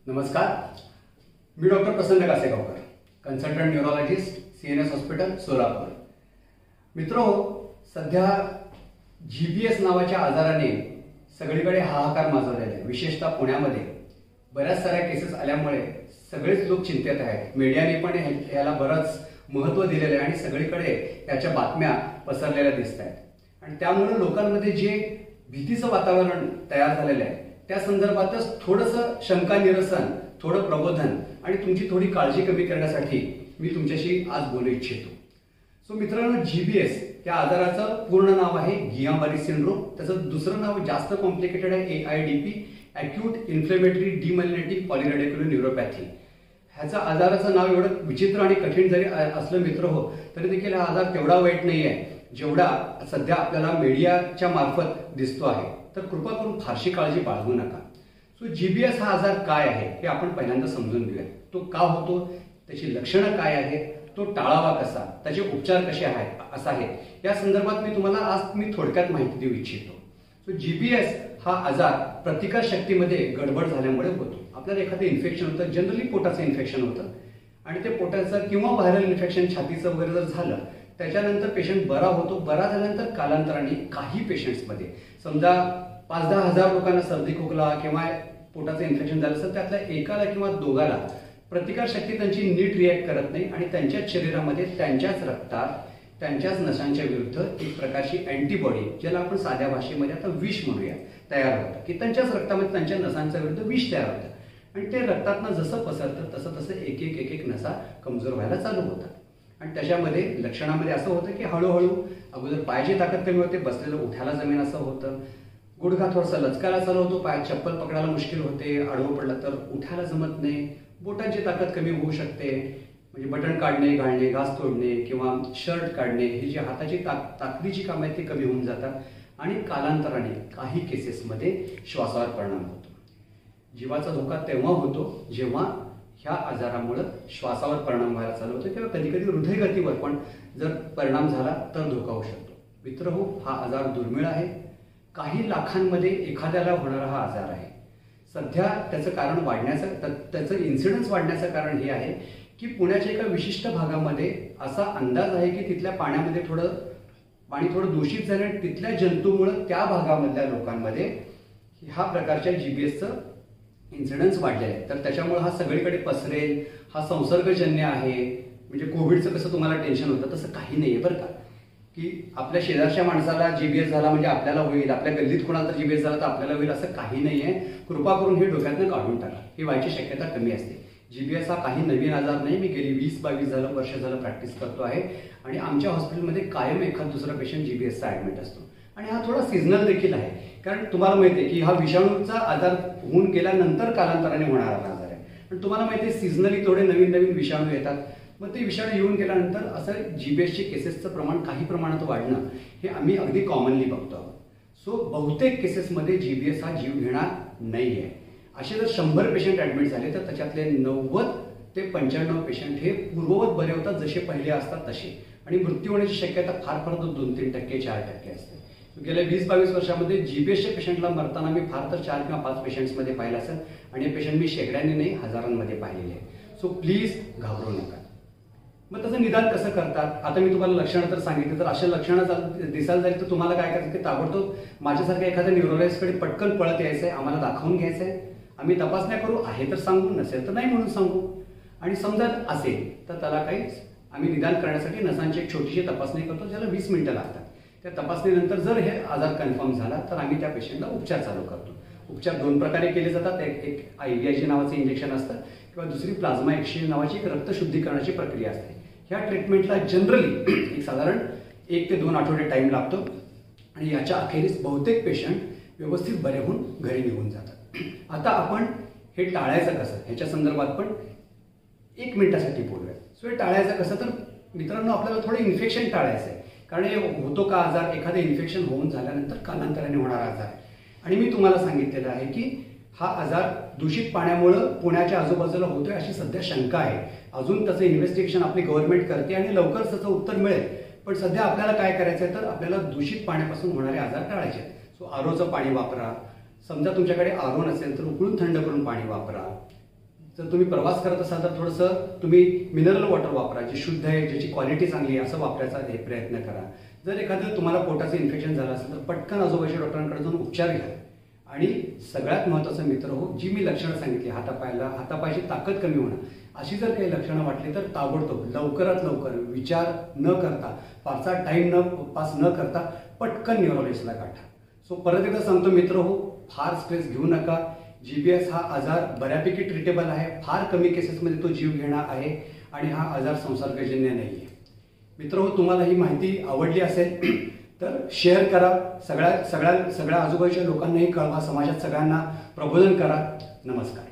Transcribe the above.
नमस्कार, मी doctor Prasanna Kasegaonkar, consultant neurologist, CNS hospital Solapur. मित्रो, सध्या GBS नावाच्या आजाराने सगळीकडे हाहाकार माजवलेला आहे. विशेषतः पुण्यामध्ये बऱ्याच साऱ्या केसेस आल्यामुळे सगळेच लोक चिंतेत आहेत. मीडियाने पण याला बरंच महत्त्व दिलेलं आहे आणि सगळीकडे याच्या बातम्या पसरलेल्या दिसत आहेत. आणि त्यामुळे लोकांमध्ये जे भीतीचं वातावरण तयार झालेलं आहे त्या संदर्भातच थोडंसं शंका निरसन, थोडं प्रबोधन आणि तुमची थोडी काळजी कमी करण्यासाठी मी तुमच्याशी आज बोलू इच्छितो. सो मित्रांनो, GBS या आजाराचं पूर्ण नाव आहे गियां-बारी सिंड्रोम. त्याचं दुसरं नाव जास्त कॉम्प्लिकेटेड आहे, AIDP, अॅक्यूट इन्फ्लेमेटरी डिमायलिनेटिंग पॉलीरेडिक्युलर न्यूरोपॅथी. ह्याचं आजाराचं नाव एवढं विचित्र आणि कठीण जरी असलं मित्र हो, तरी देखील हा आजार तेवढा वाईट नाही आहे जेवढा सध्या आपल्याला मीडियाच्या मार्फत दिसतो आहे. तर कृपा करून फारशी काळजी बाळगू नका. सो GBS हा आजार काय आहे हे आपण पहिल्यांदा समजून घेऊया. तो का होतो, त्याची लक्षणं काय आहेत, तो टाळावा कसा, त्याचे उपचार कसे आहेत असं आहे, या संदर्भात मी तुम्हाला आज थोडक्यात माहिती देऊ इच्छितो. सो GBS हा आजार प्रतिकार शक्तीमध्ये गडबड झाल्यामुळे होतो. आपल्याला एखादं इन्फेक्शन होतं, जनरली पोटाचं इन्फेक्शन होतं आणि ते पोटाचं किंवा व्हायरल इन्फेक्शन छातीचं वगैरे जर झालं त्याच्यानंतर पेशंट बरा होतो. बरा झाल्यानंतर कालांतराने काही पेशंट्समध्ये समजा 5-10 हजार लोकांना सर्दी खोकला किंवा पोटाचं इन्फेक्शन झालं असेल, त्यातल्या एकाला किंवा दोघाला प्रतिकारशक्ती त्यांची नीट रिॲक्ट करत नाही आणि त्यांच्याच शरीरामध्ये त्यांच्याच रक्तात त्यांच्याच नसांच्या विरुद्ध एक प्रकारची अँटीबॉडी, ज्याला आपण साध्या भाषेमध्ये आता विष म्हणूया, तयार होतं. की त्यांच्याच रक्तामध्ये त्यांच्या नसांच्या विरुद्ध विष तयार होतं आणि ते रक्तातनं जसं पसरतं तसं तसं एक एक नसा कमजोर व्हायला चालू होतात. आणि त्याच्यामध्ये लक्षणामध्ये असं होतं की हळूहळू अगोदर पायाची ताकद कमी होते, बसलेलं उठायला जमीन असं होतं, गुडघा थोडासा लचकायला चालू होतो, पायात चप्पल पकडायला मुश्किल होते, आडवं पडलं तर उठायला जमत नाही, बोटांची ताकद कमी होऊ शकते, म्हणजे बटन काढणे, घालणे, घास तोडणे किंवा शर्ट काढणे, ही जी हाताची ताकदीची कामं आहेत ती कमी होऊन जातात. आणि कालांतराने काही केसेसमध्ये श्वासावर परिणाम होतो. जीवाचा धोका तेव्हा होतो जेव्हा ह्या आजारामुळे श्वासावर परिणाम व्हायला चालू होतो किंवा कधी कधी हृदयगतीवर पण जर परिणाम झाला तर धोका होऊ शकतो. मित्रहो, हा आजार दुर्मिळ आहे. काही लाखांमध्ये एखाद्याला होणारा हा आजार आहे. सध्या त्याचं कारण वाढण्याचं, त्याचं इन्सिडन्स वाढण्याचं कारण हे आहे की पुण्याच्या एका विशिष्ट भागामध्ये असा अंदाज आहे की तिथल्या पाण्यामध्ये पाणी थोडं दूषित झालं आणि तिथल्या जंतूमुळं त्या भागामधल्या लोकांमध्ये ह्या प्रकारच्या GBSचं इन्सिडन्स वाढलेलं आहे. तर त्याच्यामुळे हा सगळीकडे पसरेल, हा संसर्गजन्य आहे. म्हणजे कोविडचं कसं तुम्हाला टेन्शन होतं तसं काही नाही आहे बरं का, की आपल्या शेजारच्या माणसाला GBS झाला म्हणजे आपल्याला होईल, आपल्या गल्लीत कोणाला तर GBS झाला तर आपल्याला होईल, असं काही नाही आहे. कृपा करून हे डोक्यातनं काढून टाका. ही व्हायची शक्यता कमी असते. GBS हा काही नवीन आजार नाही. मी गेली 20-22 वर्ष झालं प्रॅक्टिस करतो आहे आणि आमच्या हॉस्पिटलमध्ये कायम एखाद दुसरा पेशंट GBSचा ॲडमिट असतो. आणि हा थोडा सीझनल देखील आहे, कारण तुम्हाला माहिती आहे की हा विषाणूचा आजार होऊन गेल्यानंतर कालांतराने होणारा आजार आहे. पण तुम्हाला माहिती आहे सीझनली थोडे नवीन विषाणू येतात. मग ते विषाणू येऊन गेल्यानंतर असं GBSची केसेसचं प्रमाण काही प्रमाणात वाढणं हे आम्ही अगदी कॉमनली बघतो आहोत. सो बहुतेक केसेसमध्ये GBS हा जीव घेणार नाही आहे. असे जर 100 पेशंट ॲडमिट झाले तर त्याच्यातले 90 ते 95 पेशंट हे पूर्ववत बरे होतात, जसे पहिले असतात तसे. आणि मृत्यू होण्याची शक्यता फार 2-3%, 4% असते. गेल्या 20-22 वर्षामध्ये GBSच्या पेशंटला मरताना मी फार तर 4 किंवा 5 पेशंट्समध्ये पाहिलं असेल आणि हे पेशंट मी शेकड्यांनी नाही हजारांमध्ये पाहिलेले आहे. सो प्लीज घाबरू नका. मग त्याचं निदान कसं करतात, आता मी तुम्हाला लक्षणं तर सांगितली, तर अशा लक्षणं दिसायला जाईल तर तुम्हाला काय करायचं की ताबडतोब माझ्यासारख्या एखाद्या न्यूरोलॉजिस्टकडे पटकन पळत यायचं आहे, आम्हाला दाखवून घ्यायचं आहे. आम्ही तपासण्या करू, आहे तर सांगू, नसेल तर नाही म्हणून सांगू. आणि समजा असेल तर त्याला काही आम्ही निदान करण्यासाठी नसांची एक छोटीशी तपासणी करतो, ज्याला 20 मिनिटं लागतात. त्या तपासणीनंतर जर हे आजार कन्फर्म झाला तर आम्ही त्या पेशंटला उपचार चालू करतो. उपचार 2 प्रकारे केले जातात. एक IVIG नावाचं इंजेक्शन असतं किंवा दुसरी प्लाझ्मा एक्सचेंज नावाची एक रक्तशुद्धीकरणाची प्रक्रिया असते. ह्या ट्रीटमेंटला जनरली एक साधारण 1 ते 2 आठवडे टाईम लागतो आणि याच्या अखेरीस बहुतेक पेशंट व्यवस्थित बरे होऊन घरी निघून जातात. आता आपण हे टाळायचं कसं ह्याच्या संदर्भात पण 1 मिनिटासाठी बोलूया. सो हे टाळायचं कसं, तर मित्रांनो आपल्याला थोडं इन्फेक्शन टाळायचं आहे. कारण हे होतो का आजार, एखादं इन्फेक्शन होऊन झाल्यानंतर कालांतराने होणारा आजार आहे. आणि मी तुम्हाला सांगितलेलं आहे की हा आजार दूषित पाण्यामुळं पुण्याच्या आजूबाजूला होतोय अशी सध्या शंका आहे. अजून त्याचं इन्व्हेस्टिगेशन आपली गव्हर्नमेंट करते आणि लवकरच त्याचं उत्तर मिळेल. पण सध्या आपल्याला काय करायचं आहे तर आपल्याला दूषित पाण्यापासून होणारे आजार टाळायचे आहेत. सो ROचं पाणी वापरा. समजा तुमच्याकडे RO नसेल तर उकळून थंड करून पाणी वापरा. जर तुम्ही प्रवास करत असाल तर थोडंसं तुम्ही मिनरल वॉटर वापरा, जे शुद्ध आहे, ज्याची क्वालिटी चांगली आहे असं वापरायचा प्रयत्न करा. जर एखादं तुम्हाला पोटाचं इन्फेक्शन झालं असेल तर पटकन आजूबाजूच्या डॉक्टरांकडे जाऊन उपचार घ्या. आणि सगळ्यात महत्त्वाचं मित्र हो, जी मी लक्षणं सांगितली, हातापायाची ताकद कमी होणं, अशी जर काही लक्षणं वाटली तर ताबडतोब लवकरात लवकर विचार न करता, फारसा टाईम पास न करता पटकन न्यूरोलॉजिस्टला गाठा. सो परत एकदा सांगतो मित्र हो, फार स्ट्रेस घेऊ नका. GBS हा आजार बऱ्यापैकी ट्रीटेबल आहे. फार कमी केसेसमध्ये तो जीव घेणार आहे आणि हा आजार संसर्गजन्य नाही आहे. मित्र हो, तुम्हाला ही माहिती आवडली असेल तर शेअर करा. सगळ्या आजूबाजूच्या लोकांनाही कळवा. समाजात सगळ्यांना प्रबोधन करा. नमस्कार.